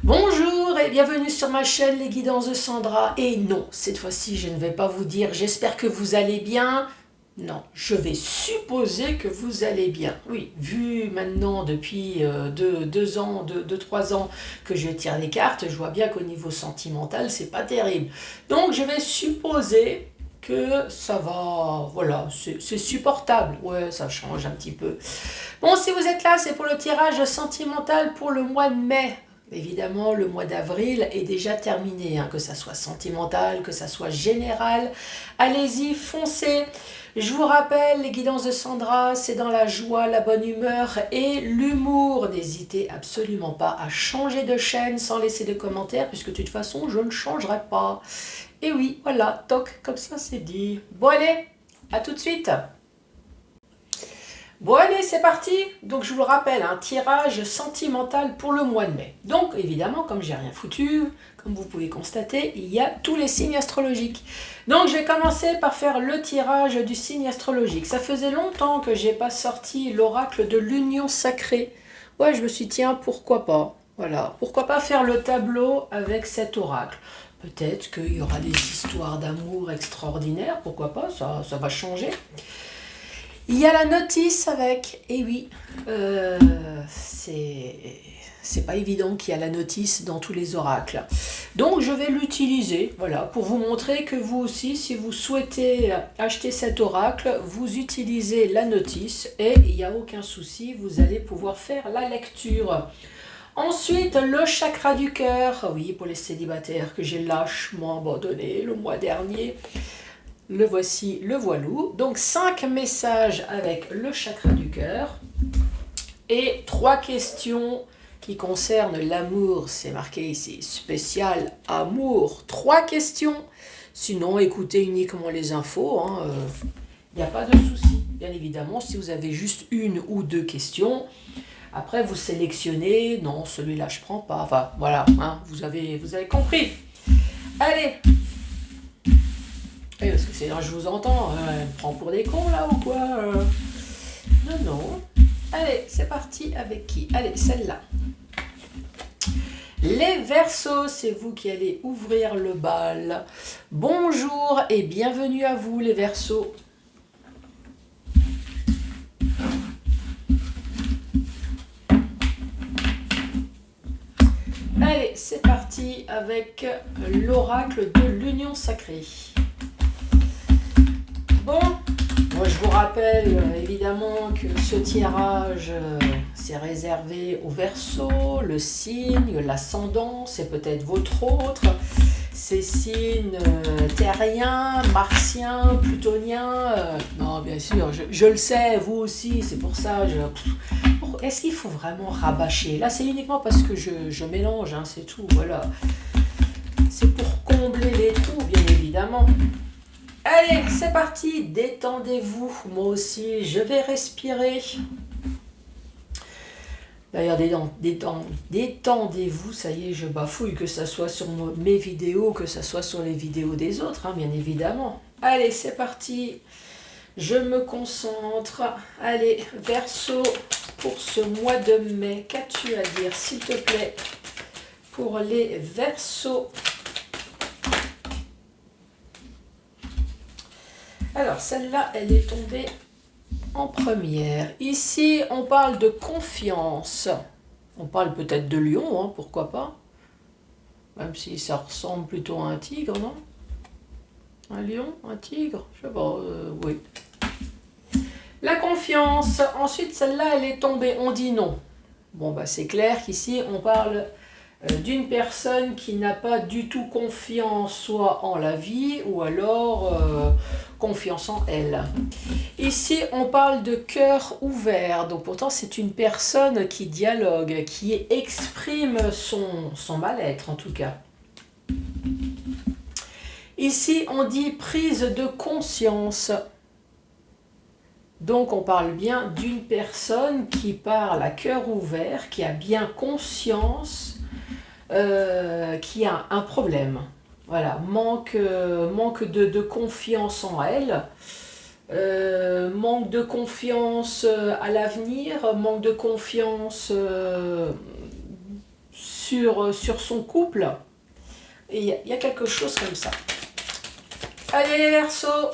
Bonjour et bienvenue sur ma chaîne Les Guidances de Sandra. Et non, cette fois-ci je ne vais pas vous dire j'espère que vous allez bien. Non, je vais supposer que vous allez bien. Oui, vu maintenant depuis 3 ans que je tire les cartes, je vois bien qu'au niveau sentimental, c'est pas terrible. Donc je vais supposer que ça va, voilà, c'est supportable. Ouais, ça change un petit peu. Bon, si vous êtes là, c'est pour le tirage sentimental pour le mois de mai. Évidemment, le mois d'avril est déjà terminé, hein, que ça soit sentimental, que ça soit général. Allez-y, foncez. Je vous rappelle, les guidances de Sandra, c'est dans la joie, la bonne humeur et l'humour. N'hésitez absolument pas à changer de chaîne sans laisser de commentaires, puisque de toute façon, je ne changerai pas. Et oui, voilà, toc, comme ça c'est dit. Bon allez, à tout de suite. Bon allez, c'est parti. Donc je vous le rappelle, un tirage sentimental pour le mois de mai. Donc évidemment, comme j'ai rien foutu, comme vous pouvez constater, il y a tous les signes astrologiques. Donc je vais commencer par faire le tirage du signe astrologique. Ça faisait longtemps que j'ai pas sorti l'oracle de l'union sacrée. Ouais, je me suis dit, tiens, pourquoi pas. Voilà, pourquoi pas faire le tableau avec cet oracle. Peut-être qu'il y aura des histoires d'amour extraordinaires, pourquoi pas, ça va changer. Il y a la notice avec, et oui, c'est pas évident qu'il y a la notice dans tous les oracles. Donc je vais l'utiliser, voilà, pour vous montrer que vous aussi, si vous souhaitez acheter cet oracle, vous utilisez la notice et il n'y a aucun souci, vous allez pouvoir faire la lecture. Ensuite, le chakra du cœur, oui, pour les célibataires que j'ai lâchement abandonné le mois dernier. Le voici, le voilou. Donc 5 messages avec le chakra du cœur et 3 questions qui concernent l'amour. C'est marqué ici, spécial amour. 3 questions. Sinon, écoutez uniquement les infos. Il n'y a pas de souci. Bien évidemment, si vous avez juste 1 ou 2 questions, après vous sélectionnez. Non, celui-là je prends pas. Enfin, voilà, vous avez compris. Allez. Parce que c'est là je vous entends, elle me prend pour des cons là ou quoi Non, non. Allez, c'est parti avec qui? Allez, celle-là. Les Verseaux, c'est vous qui allez ouvrir le bal. Bonjour et bienvenue à vous les Verseaux. Allez, c'est parti avec l'oracle de l'union sacrée. Bon, moi je vous rappelle évidemment que ce tirage c'est réservé au Verseau, le signe, l'ascendant, c'est peut-être votre autre, ces signes terriens, martiens, plutoniens, non bien sûr, je le sais, vous aussi, c'est pour ça, est-ce qu'il faut vraiment rabâcher? Là c'est uniquement parce que je mélange, c'est tout, voilà. C'est pour combler les trous, bien évidemment. Allez, c'est parti, détendez-vous, moi aussi, je vais respirer. D'ailleurs, détendez-vous, ça y est, je bafouille, que ça soit sur mes vidéos, que ça soit sur les vidéos des autres, bien évidemment. Allez, c'est parti, je me concentre. Allez, Verseau, pour ce mois de mai, qu'as-tu à dire, s'il te plaît, pour les Verseaux? Alors, celle-là, elle est tombée en première. Ici, on parle de confiance. On parle peut-être de lion, pourquoi pas. Même si ça ressemble plutôt à un tigre, non? Un lion, un tigre, je sais pas, oui. La confiance. Ensuite, celle-là, elle est tombée. On dit non. Bon, c'est clair qu'ici, on parle d'une personne qui n'a pas du tout confiance soit en la vie ou alors confiance en elle. Ici, on parle de cœur ouvert. Donc pourtant, c'est une personne qui dialogue, qui exprime son mal-être en tout cas. Ici, on dit prise de conscience. Donc on parle bien d'une personne qui parle à cœur ouvert, qui a bien conscience qui a un problème. Voilà, manque de confiance en elle, manque de confiance à l'avenir, manque de confiance sur son couple. Et il y a quelque chose comme ça. Allez les Verseaux.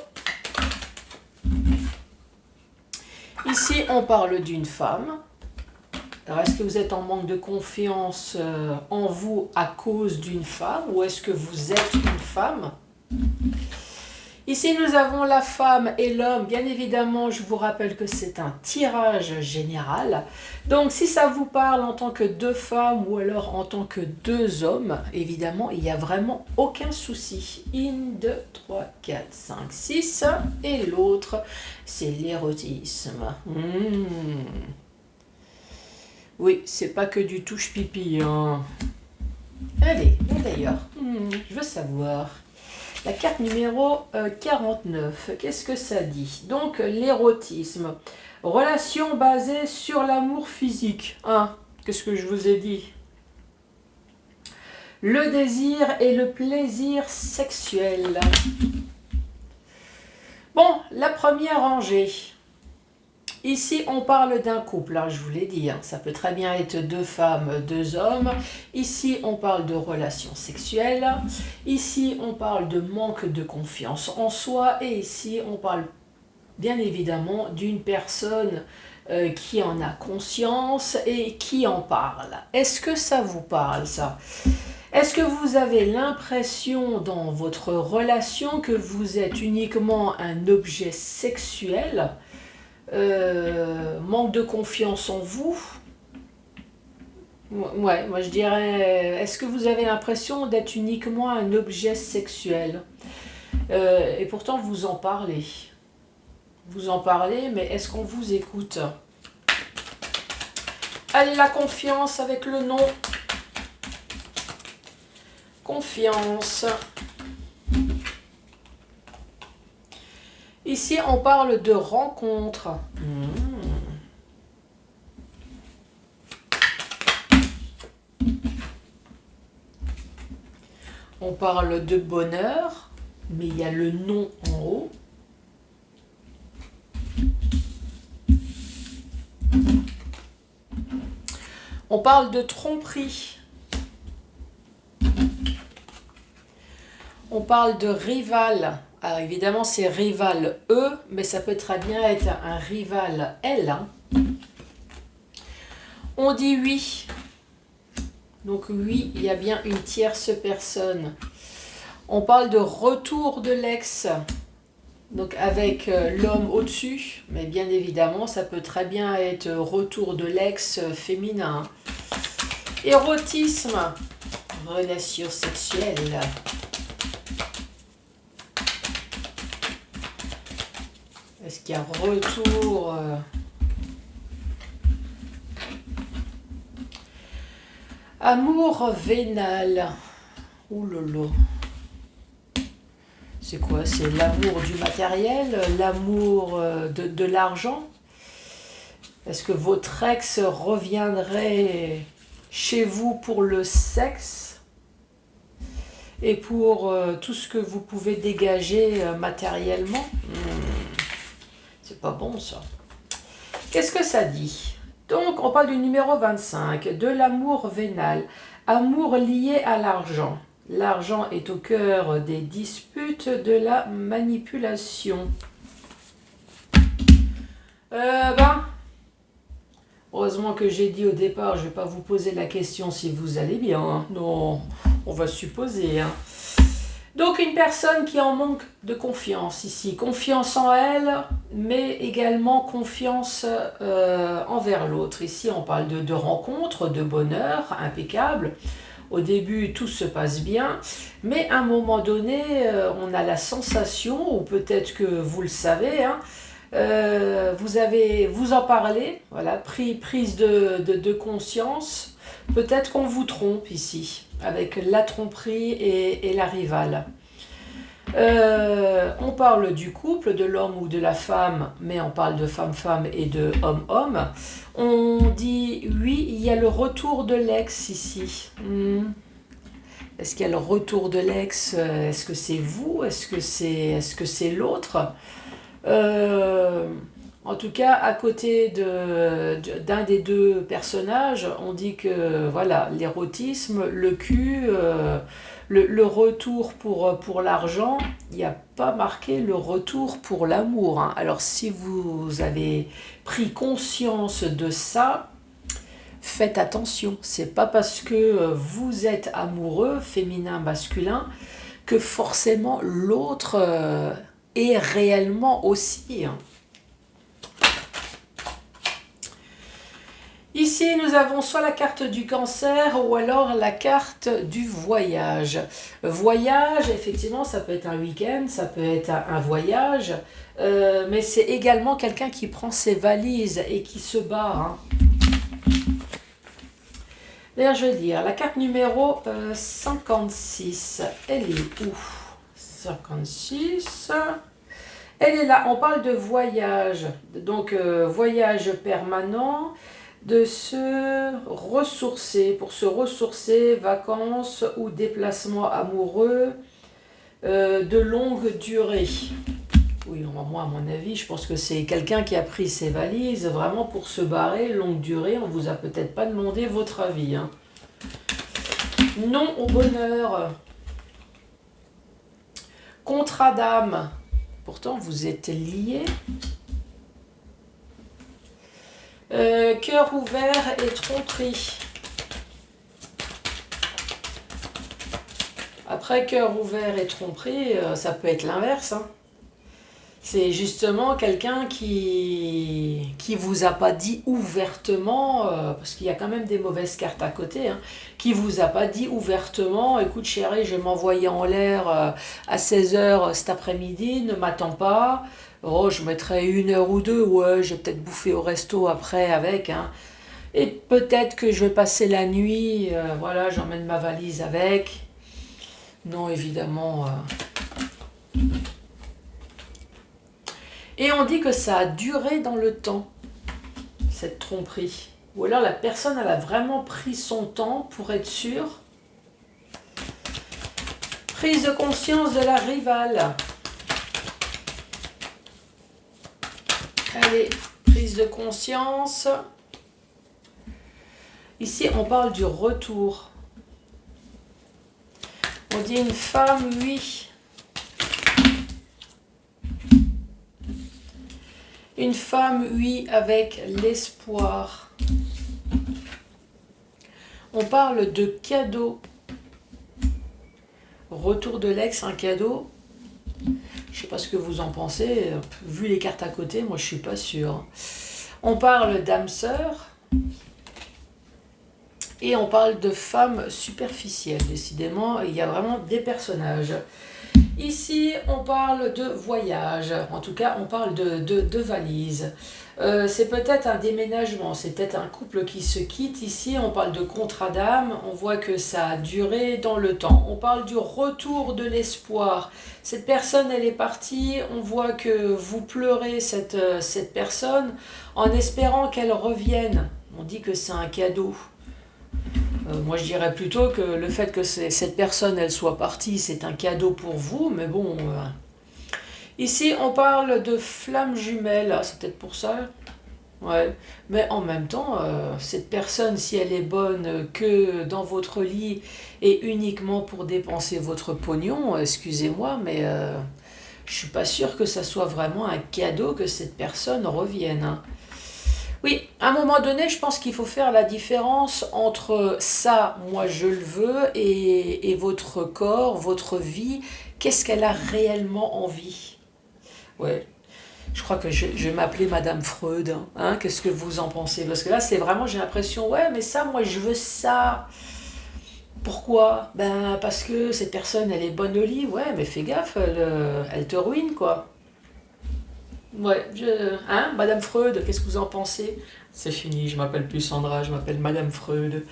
Ici, on parle d'une femme. Alors, est-ce que vous êtes en manque de confiance en vous à cause d'une femme ou est-ce que vous êtes une femme? Ici, nous avons la femme et l'homme. Bien évidemment, je vous rappelle que c'est un tirage général. Donc, si ça vous parle en tant que deux femmes ou alors en tant que deux hommes, évidemment, il n'y a vraiment aucun souci. 1, 2, 3, 4, 5, 6. Et l'autre, c'est l'érotisme. Oui, c'est pas que du touche-pipi. Hein. Allez, et d'ailleurs, je veux savoir... La carte numéro 49, qu'est-ce que ça dit? Donc, l'érotisme. Relation basée sur l'amour physique. Hein, qu'est-ce que je vous ai dit? Le désir et le plaisir sexuel. Bon, la première rangée. Ici, on parle d'un couple, alors je vous l'ai dit, hein, ça peut très bien être deux femmes, deux hommes. Ici, on parle de relations sexuelles. Ici, on parle de manque de confiance en soi. Et ici, on parle bien évidemment d'une personne qui en a conscience et qui en parle. Est-ce que ça vous parle, ça? Est-ce que vous avez l'impression dans votre relation que vous êtes uniquement un objet sexuel? Manque de confiance en vous. Ouais, moi je dirais, est-ce que vous avez l'impression d'être uniquement un objet sexuel? Et pourtant vous en parlez. Vous en parlez, mais est-ce qu'on vous écoute? Allez, la confiance avec le nom. Confiance. Ici, on parle de rencontre. On parle de bonheur, mais il y a le nom en haut. On parle de tromperie. On parle de rival. Alors évidemment, c'est rival E, mais ça peut très bien être un rival L. Hein. On dit oui. Donc oui, il y a bien une tierce personne. On parle de retour de l'ex. Donc avec l'homme au-dessus. Mais bien évidemment, ça peut très bien être retour de l'ex féminin. Érotisme. Relation sexuelle. Est-ce qu'il y a retour amour vénal. Ouh lolo. C'est quoi? C'est l'amour du matériel, l'amour de l'argent? Est-ce que votre ex reviendrait chez vous pour le sexe et pour tout ce que vous pouvez dégager matériellement? C'est pas bon ça. Qu'est-ce que ça dit? Donc on parle du numéro 25, de l'amour vénal. Amour lié à l'argent. L'argent est au cœur des disputes, de la manipulation. Heureusement que j'ai dit au départ, je ne vais pas vous poser la question si vous allez bien. Hein. Non, on va supposer. Hein. Donc une personne qui en manque de confiance ici. Confiance en elle, mais également confiance envers l'autre. Ici, on parle de rencontre, de bonheur, impeccable. Au début, tout se passe bien, mais à un moment donné, on a la sensation, ou peut-être que vous le savez, hein, vous en parlez, voilà, prise de conscience. Peut-être qu'on vous trompe ici, avec la tromperie et la rivale. On parle du couple, de l'homme ou de la femme, mais on parle de femme-femme et de homme-homme. On dit, oui, il y a le retour de l'ex ici. Est-ce qu'il y a le retour de l'ex? Est-ce que c'est vous? Est-ce que c'est l'autre? En tout cas, à côté d'un des deux personnages, on dit que voilà, l'érotisme, le cul, le retour pour l'argent, il n'y a pas marqué le retour pour l'amour, hein. Alors si vous avez pris conscience de ça, faites attention. C'est pas parce que vous êtes amoureux, féminin, masculin, que forcément l'autre est réellement aussi, hein. Ici, nous avons soit la carte du cancer ou alors la carte du voyage. Voyage, effectivement, ça peut être un week-end, ça peut être un voyage, mais c'est également quelqu'un qui prend ses valises et qui se barre, hein. D'ailleurs, je vais dire, la carte numéro 56, elle est où? 56, elle est là, on parle de voyage, donc voyage permanent, de se ressourcer, pour se ressourcer, vacances ou déplacements amoureux de longue durée. Oui, moi à mon avis, je pense que c'est quelqu'un qui a pris ses valises vraiment pour se barrer, longue durée. On vous a peut-être pas demandé votre avis, hein. Non au bonheur. Contrat d'âme. Pourtant, vous êtes liés. Cœur ouvert et tromperie. Après, cœur ouvert et tromperie, ça peut être l'inverse, hein. C'est justement quelqu'un qui vous a pas dit ouvertement, parce qu'il y a quand même des mauvaises cartes à côté, hein, qui vous a pas dit ouvertement, écoute chérie, je vais m'envoyer en l'air à 16 h cet après-midi, ne m'attends pas, oh je mettrai 1 heure ou deux, ouais, je vais peut-être bouffer au resto après avec, hein. Et peut-être que je vais passer la nuit, voilà, j'emmène ma valise avec. Non, évidemment. Et on dit que ça a duré dans le temps, cette tromperie. Ou alors la personne, elle a vraiment pris son temps pour être sûre. Prise de conscience de la rivale. Allez, prise de conscience. Ici, on parle du retour. On dit une femme, oui. Une femme, oui, avec l'espoir. On parle de cadeau. Retour de l'ex, un cadeau. Je ne sais pas ce que vous en pensez. Vu les cartes à côté, moi je ne suis pas sûre. On parle d'âme sœur. Et on parle de femme superficielle. Décidément, il y a vraiment des personnages. Ici, on parle de voyage. En tout cas, on parle de valise. C'est peut-être un déménagement. C'est peut-être un couple qui se quitte. Ici, on parle de contrat d'âme. On voit que ça a duré dans le temps. On parle du retour de l'espoir. Cette personne, elle est partie. On voit que vous pleurez cette personne en espérant qu'elle revienne. On dit que c'est un cadeau. Moi je dirais plutôt que le fait que cette personne elle soit partie, c'est un cadeau pour vous, mais bon. Ici on parle de flamme jumelle, c'est peut-être pour ça. Ouais. Mais en même temps, cette personne, si elle est bonne que dans votre lit et uniquement pour dépenser votre pognon, excusez-moi, mais je suis pas sûre que ça soit vraiment un cadeau que cette personne revienne, hein. Oui, à un moment donné, je pense qu'il faut faire la différence entre ça, moi je le veux, et votre corps, votre vie, qu'est-ce qu'elle a réellement envie. Ouais, je crois que je vais m'appeler Madame Freud, hein. Hein, qu'est-ce que vous en pensez? Parce que là, c'est vraiment, j'ai l'impression, ouais, mais ça, moi je veux ça. Pourquoi? Ben, parce que cette personne, elle est bonne au lit, ouais, mais fais gaffe, elle te ruine, quoi. Ouais, hein, Madame Freud, qu'est-ce que vous en pensez? C'est fini, je m'appelle plus Sandra, je m'appelle Madame Freud.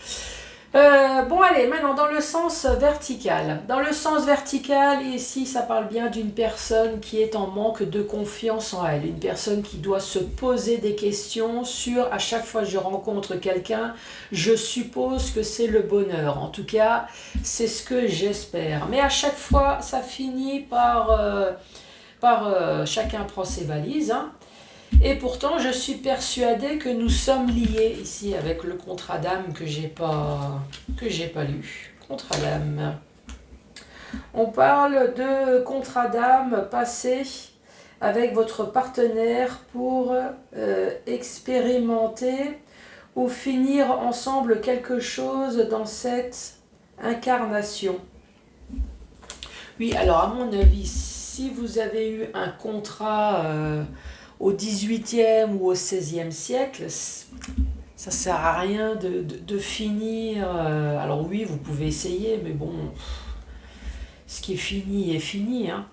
Bon, allez, maintenant dans le sens vertical. Dans le sens vertical, ici, ça parle bien d'une personne qui est en manque de confiance en elle. Une personne qui doit se poser des questions sur, à chaque fois que je rencontre quelqu'un, je suppose que c'est le bonheur. En tout cas, c'est ce que j'espère. Mais à chaque fois, ça finit par chacun prend ses valises, hein. Et pourtant, je suis persuadée que nous sommes liés ici avec le contrat d'âme que j'ai pas lu. Contrat d'âme. On parle de contrat d'âme passé avec votre partenaire pour expérimenter ou finir ensemble quelque chose dans cette incarnation. Oui, alors à mon avis, si vous avez eu un contrat au 18e ou au 16e siècle, ça sert à rien de finir. Alors oui, vous pouvez essayer, mais bon, ce qui est fini. Hein.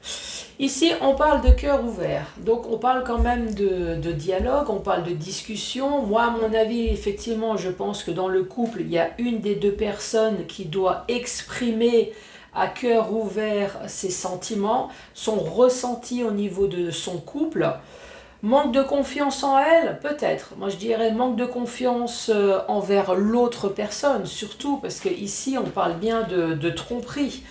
Ici, on parle de cœur ouvert. Donc, on parle quand même de dialogue, on parle de discussion. Moi, à mon avis, effectivement, je pense que dans le couple, il y a une des deux personnes qui doit exprimer à cœur ouvert ses sentiments, son ressenti au niveau de son couple. Manque de confiance en elle, peut-être. Moi, je dirais manque de confiance envers l'autre personne, surtout parce qu'ici, on parle bien de tromperie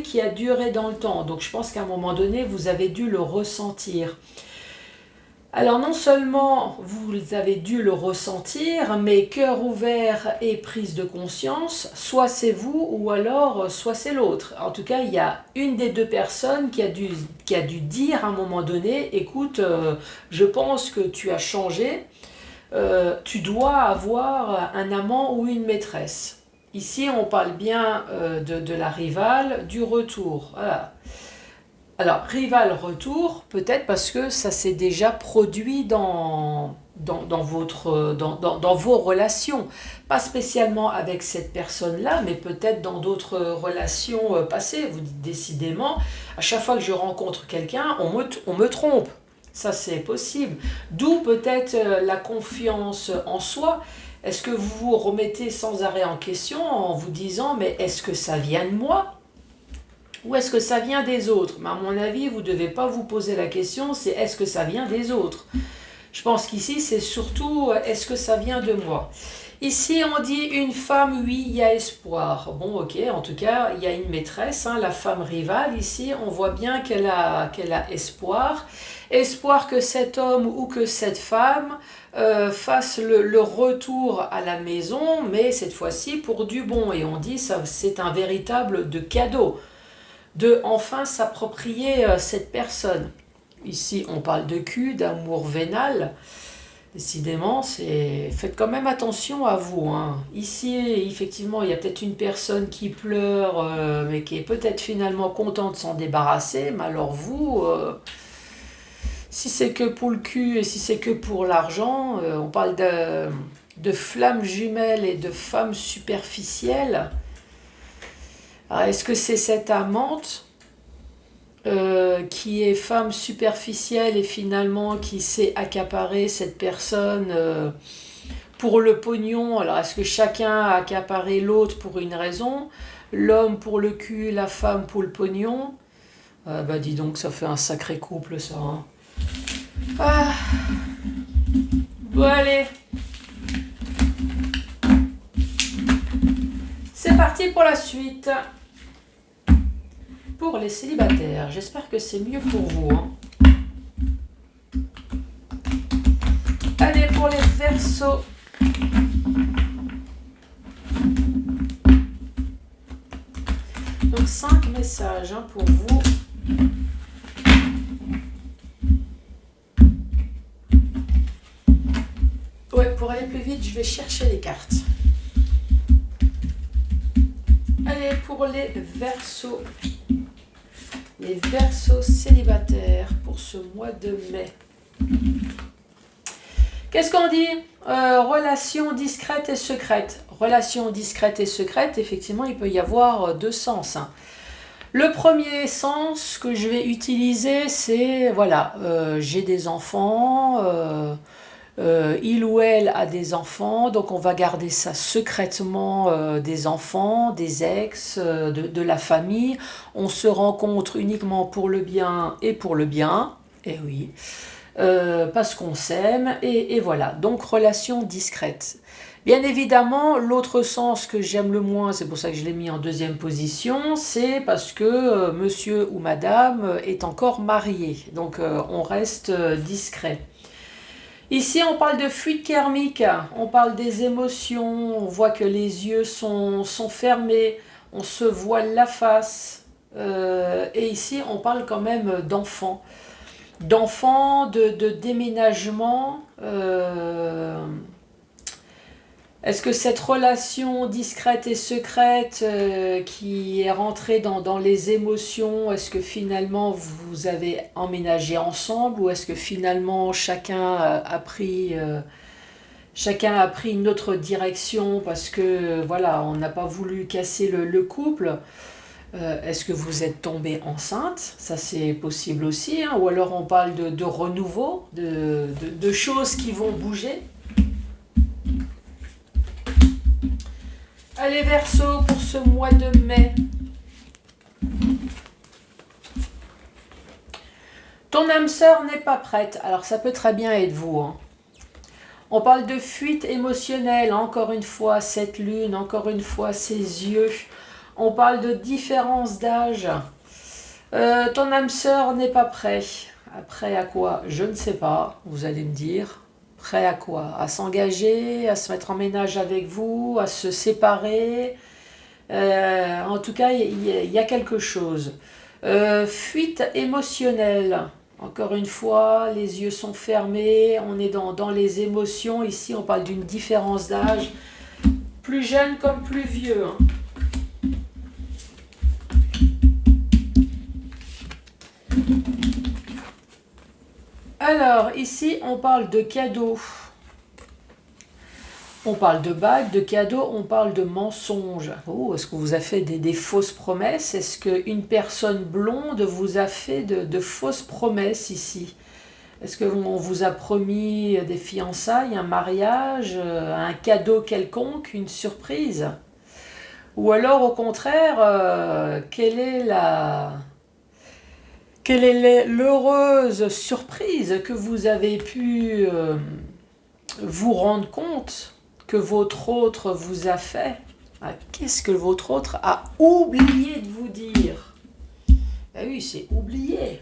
qui a duré dans le temps. Donc, je pense qu'à un moment donné, vous avez dû le ressentir. Alors, non seulement vous avez dû le ressentir, mais cœur ouvert et prise de conscience, soit c'est vous ou alors soit c'est l'autre. En tout cas, il y a une des deux personnes qui a dû dire à un moment donné, écoute, je pense que tu as changé, tu dois avoir un amant ou une maîtresse. Ici, on parle bien de la rivale, du retour. Voilà. Alors, rival retour, peut-être parce que ça s'est déjà produit dans vos relations. Pas spécialement avec cette personne-là, mais peut-être dans d'autres relations passées. Vous dites décidément, à chaque fois que je rencontre quelqu'un, on me trompe. Ça, c'est possible. D'où peut-être la confiance en soi. Est-ce que vous vous remettez sans arrêt en question en vous disant, mais est-ce que ça vient de moi ? Ou est-ce que ça vient des autres? Mais à mon avis, vous ne devez pas vous poser la question, c'est est-ce que ça vient des autres? Je pense qu'ici, c'est surtout est-ce que ça vient de moi? Ici, on dit une femme, oui, il y a espoir. Bon, ok, en tout cas, il y a une maîtresse, hein, la femme rivale. Ici, on voit bien qu'elle a espoir. Espoir que cet homme ou que cette femme fasse le retour à la maison, mais cette fois-ci pour du bon. Et on dit ça, c'est un véritable cadeau de enfin s'approprier cette personne. Ici, on parle de cul, d'amour vénal. Décidément, faites quand même attention à vous. Hein. Ici, effectivement, il y a peut-être une personne qui pleure, mais qui est peut-être finalement contente de s'en débarrasser. Mais alors vous, si c'est que pour le cul et si c'est que pour l'argent, on parle de flammes jumelles et de femmes superficielles. Alors, est-ce que c'est cette amante qui est femme superficielle et finalement qui sait accaparer cette personne pour le pognon? Alors, est-ce que chacun a accaparé l'autre pour une raison? L'homme pour le cul, la femme pour le pognon? Bah dis donc, ça fait un sacré couple ça. Hein. Ah. Bon allez. C'est parti pour la suite. Pour les célibataires, j'espère que c'est mieux pour vous. Hein. Allez, pour les Verseaux. Donc 5 messages hein, pour vous. Ouais, pour aller plus vite, je vais chercher les cartes. Allez, pour les Verseaux. Les Verseaux célibataires pour ce mois de mai. Qu'est-ce qu'on dit? Relation discrète et secrète. Relation discrète et secrète, effectivement, il peut y avoir deux sens. Hein. Le premier sens que je vais utiliser, c'est, voilà, j'ai des enfants, il ou elle a des enfants, donc on va garder ça secrètement des enfants, des ex, de la famille. On se rencontre uniquement pour le bien et pour le bien, et oui, parce qu'on s'aime, et voilà, donc relation discrète. Bien évidemment, l'autre sens que j'aime le moins, c'est pour ça que je l'ai mis en deuxième position, c'est parce que monsieur ou madame est encore marié, donc on reste discret. Ici, on parle de fuite karmique, on parle des émotions, on voit que les yeux sont fermés, on se voile la face. Et ici, on parle quand même d'enfants. D'enfants, de déménagement. Est-ce que cette relation discrète et secrète qui est rentrée dans les émotions, est-ce que finalement vous avez emménagé ensemble ou est-ce que finalement chacun a pris une autre direction parce que voilà, on n'a pas voulu casser le couple. Est-ce que vous êtes tombée enceinte? Ça c'est possible aussi, hein. Ou alors on parle de renouveau, de choses qui vont bouger. Allez Verseau pour ce mois de mai. Ton âme sœur n'est pas prête. Alors ça peut très bien être vous, hein. On parle de fuite émotionnelle, encore une fois, cette lune, encore une fois, ses yeux. On parle de différence d'âge. Ton âme sœur n'est pas prêt. Prêt à quoi? Je ne sais pas, vous allez me dire. Prêt à quoi? À s'engager, à se mettre en ménage avec vous, à se séparer. En tout cas, il y a quelque chose. Fuite émotionnelle. Encore une fois, les yeux sont fermés, on est dans les émotions. Ici, on parle d'une différence d'âge. Plus jeune comme plus vieux, hein. Alors, ici, on parle de cadeaux. On parle de bagues, de cadeaux, on parle de mensonges. Oh, est-ce qu'on vous a fait des fausses promesses? Est-ce qu'une personne blonde vous a fait de fausses promesses ici? Est-ce qu'on vous a promis des fiançailles, un mariage, un cadeau quelconque, une surprise? Ou alors, au contraire, quelle est l'heureuse surprise que vous avez pu vous rendre compte que votre autre vous a fait? Qu'est-ce que votre autre a oublié de vous dire? Ben oui, c'est oublié.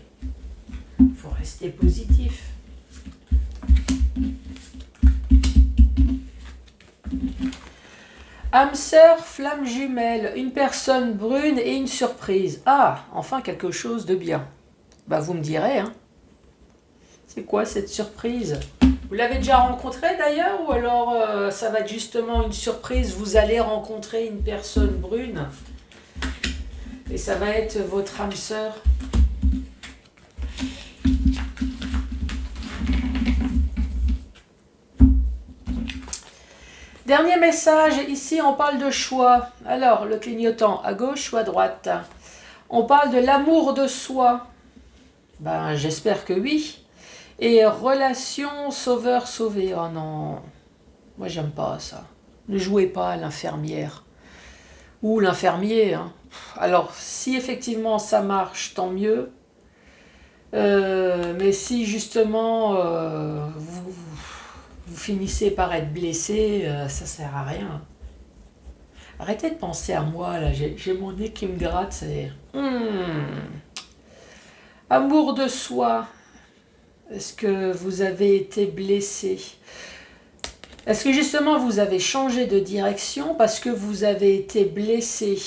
Il faut rester positif. Âme sœur, flamme jumelle, une personne brune et une surprise. Ah, enfin quelque chose de bien. Bah vous me direz, hein. C'est quoi cette surprise? Vous l'avez déjà rencontré d'ailleurs ou alors ça va être justement une surprise, vous allez rencontrer une personne brune et ça va être votre âme sœur. Dernier message, ici on parle de choix. Alors le clignotant à gauche ou à droite? On parle de l'amour de soi. Ben j'espère que oui. Et relation sauveur-sauvé. Oh non, moi j'aime pas ça. Ne jouez pas à l'infirmière. Ou l'infirmier, hein. Alors si effectivement ça marche, tant mieux. Mais si justement vous finissez par être blessé, ça sert à rien. Arrêtez de penser à moi, là, j'ai mon nez qui me gratte, c'est... Amour de soi. Est-ce que vous avez été blessé? Est-ce que justement vous avez changé de direction parce que vous avez été blessé?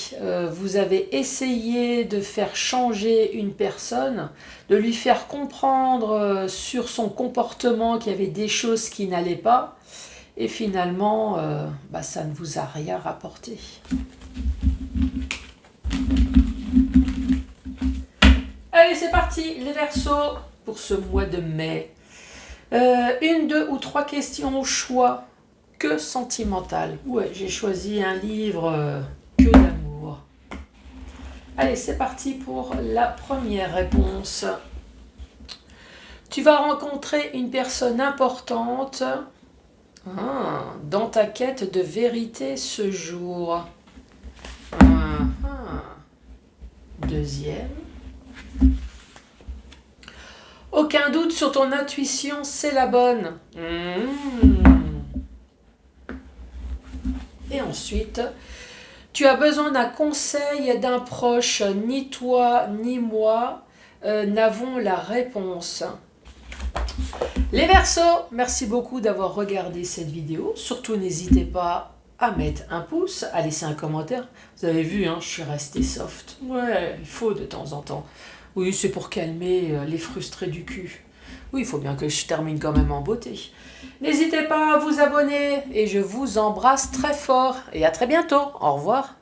Vous avez essayé de faire changer une personne, de lui faire comprendre sur son comportement qu'il y avait des choses qui n'allaient pas et finalement ça ne vous a rien rapporté. Allez, c'est parti, les Verseaux, pour ce mois de mai. Une, deux ou trois questions au choix. Que sentimental. Ouais, j'ai choisi un livre que d'amour. Allez, c'est parti pour la première réponse. Tu vas rencontrer une personne importante dans ta quête de vérité ce jour. Deuxième. Aucun doute sur ton intuition, c'est la bonne. Et ensuite, tu as besoin d'un conseil d'un proche. Ni toi, ni moi n'avons la réponse. Les Verseaux, merci beaucoup d'avoir regardé cette vidéo. Surtout, n'hésitez pas à mettre un pouce, à laisser un commentaire. Vous avez vu, hein, je suis restée soft. Ouais, il faut de temps en temps. Oui, c'est pour calmer les frustrés du cul. Oui, il faut bien que je termine quand même en beauté. N'hésitez pas à vous abonner et je vous embrasse très fort. Et à très bientôt. Au revoir.